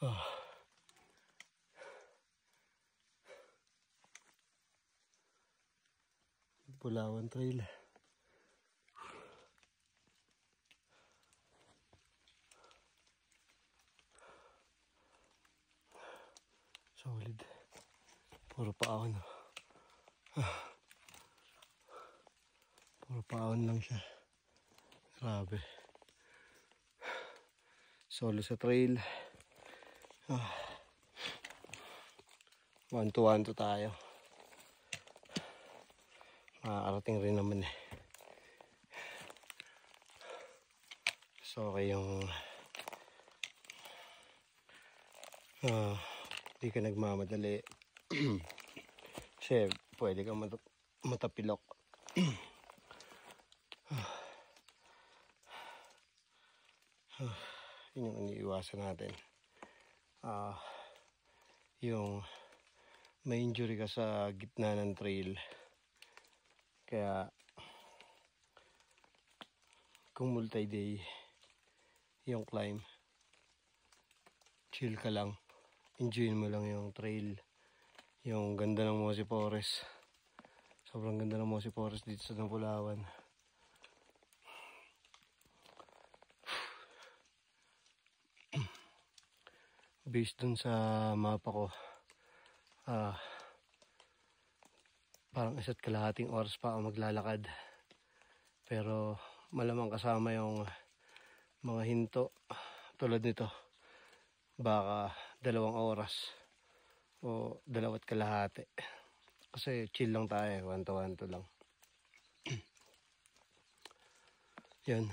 Ah. Bulawan Trail. Solid. Puro paon. Puro paon lang siya. Grabe. Solo sa trail. 1-2 tayo. Makakarating rin naman eh. So okay yung di ka nagmamadali. Kasi pwede kang matapilok. Yun yung iniiwasan natin. Yung may injury ka sa gitna ng trail. Kaya kung multi-day yung climb, chill ka lang. Enjoy mo lang yung trail. Yung ganda ng Mossy Forest. Sobrang ganda ng Mossy Forest dito sa Bulawan. Based dun sa mapa ko, parang 1.5 oras pa ako maglalakad. Pero malamang kasama yung mga hinto tulad nito. Baka 2 oras o 2.5. Kasi chill lang tayo, 1-1 lang. Yan.